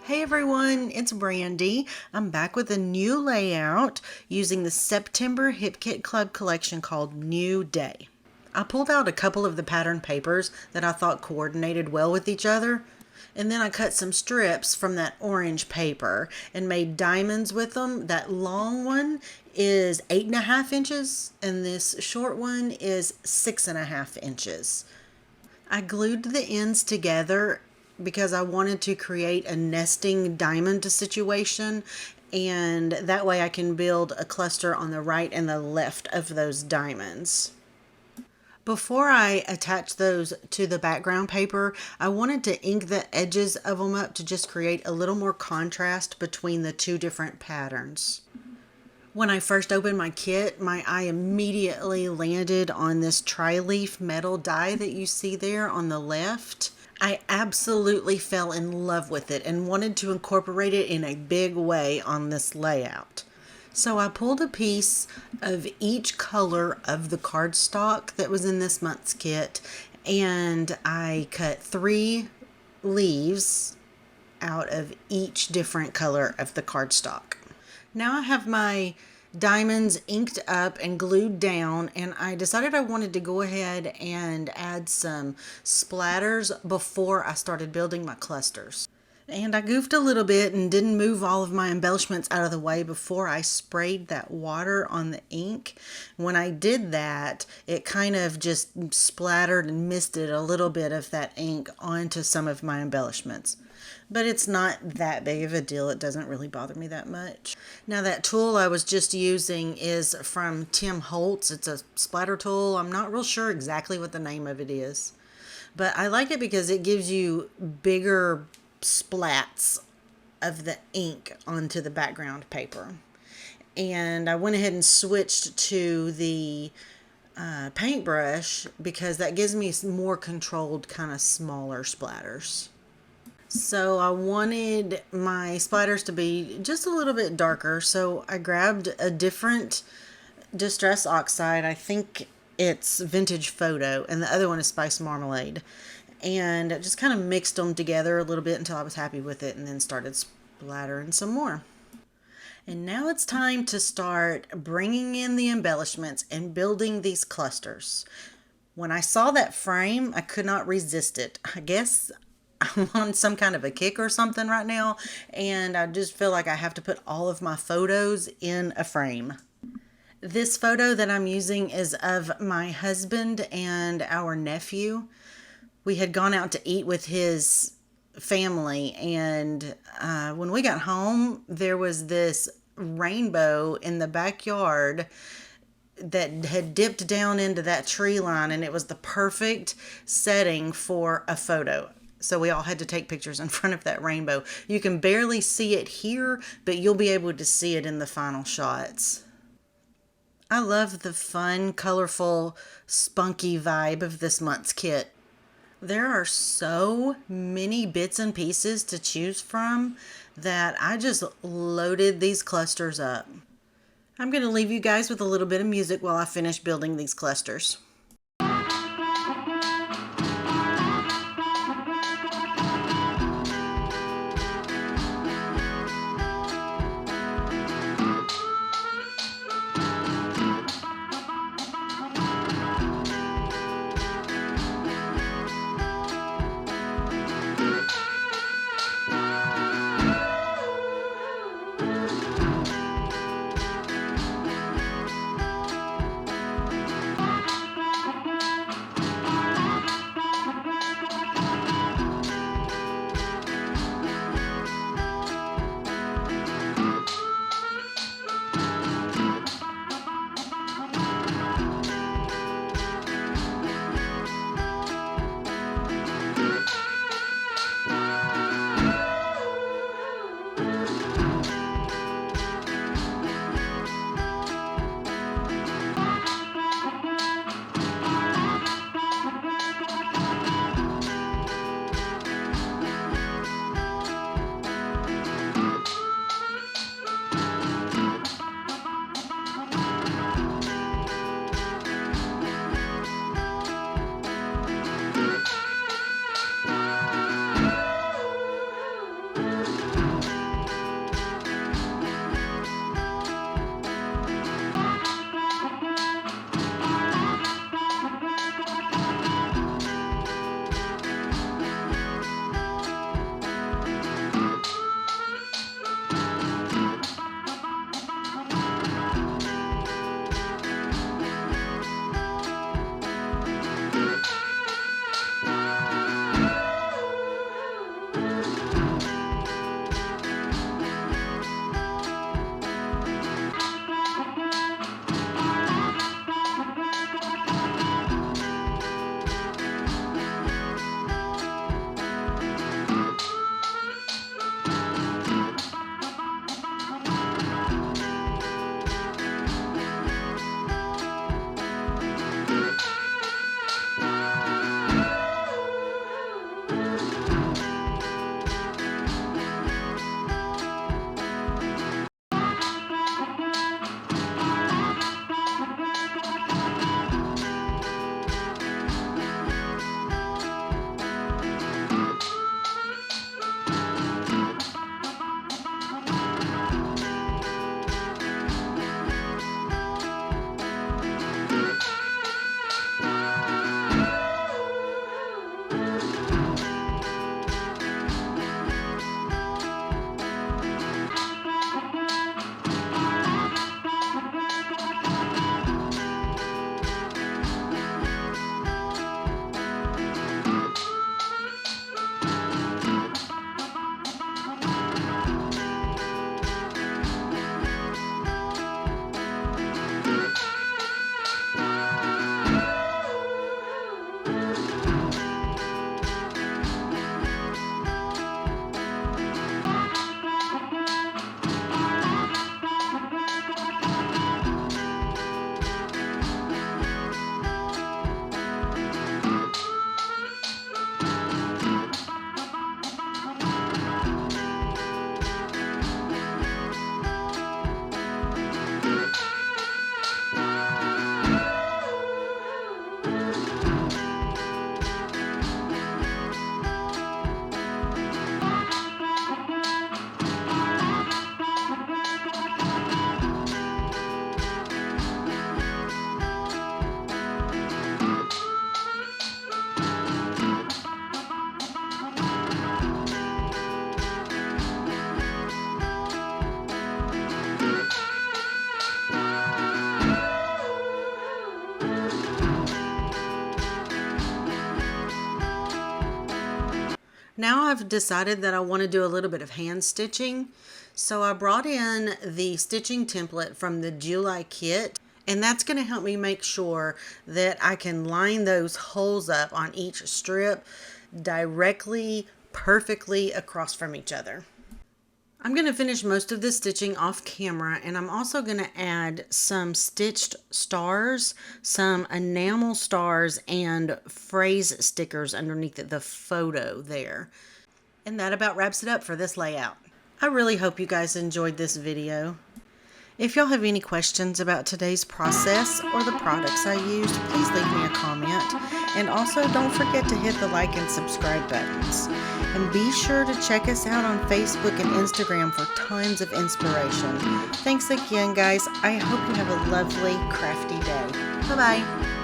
Hey everyone, it's Brandy. I'm back with a new layout using the September Hip Kit Club collection called New Day. I pulled out a couple of the pattern papers that I thought coordinated well with each other, and then I cut some strips from that orange paper and made diamonds with them. That long one is 8.5 inches, and this short one is 6.5 inches. I glued the ends together because I wanted to create a nesting diamond situation, and that way I can build a cluster on the right and the left of those diamonds. Before I attach those to the background paper, I wanted to ink the edges of them up to just create a little more contrast between the two different patterns. When I first opened my kit, my eye immediately landed on this tri-leaf metal die that you see there on the left. I absolutely fell in love with it and wanted to incorporate it in a big way on this layout. So I pulled a piece of each color of the cardstock that was in this month's kit, and I cut 3 leaves out of each different color of the cardstock. Now I have my diamonds inked up and glued down, and I decided I wanted to go ahead and add some splatters before I started building my clusters. And I goofed a little bit and didn't move all of my embellishments out of the way before I sprayed that water on the ink. When I did that, it kind of just splattered and misted a little bit of that ink onto some of my embellishments. But it's not that big of a deal. It doesn't really bother me that much. Now that tool I was just using is from Tim Holtz. It's a splatter tool. I'm not real sure exactly what the name of it is, but I like it because it gives you bigger splats of the ink onto the background paper. And I went ahead and switched to the paintbrush because that gives me more controlled, kind of smaller splatters. So I wanted my splatters to be just a little bit darker, so I grabbed a different Distress Oxide. I think it's Vintage Photo, and the other one is Spice Marmalade. And I just kind of mixed them together a little bit until I was happy with it, and then started splattering some more. And now it's time to start bringing in the embellishments and building these clusters. When I saw that frame, I could not resist it. I guess I'm on some kind of a kick or something right now, and I just feel like I have to put all of my photos in a frame. This photo that I'm using is of my husband and our nephew. We had gone out to eat with his family, and when we got home, there was this rainbow in the backyard that had dipped down into that tree line, and it was the perfect setting for a photo. So we all had to take pictures in front of that rainbow. You can barely see it here, but you'll be able to see it in the final shots. I love the fun, colorful, spunky vibe of this month's kit. There are so many bits and pieces to choose from that I just loaded these clusters up. I'm going to leave you guys with a little bit of music while I finish building these clusters. Now I've decided that I want to do a little bit of hand stitching. So I brought in the stitching template from the July kit, and that's going to help me make sure that I can line those holes up on each strip directly, perfectly across from each other. I'm going to finish most of this stitching off camera, and I'm also going to add some stitched stars, some enamel stars, and phrase stickers underneath the photo there. And that about wraps it up for this layout. I really hope you guys enjoyed this video. If y'all have any questions about today's process or the products I used, please leave me a comment. And also don't forget to hit the like and subscribe buttons. And be sure to check us out on Facebook and Instagram for tons of inspiration. Thanks again, guys. I hope you have a lovely, crafty day. Bye-bye.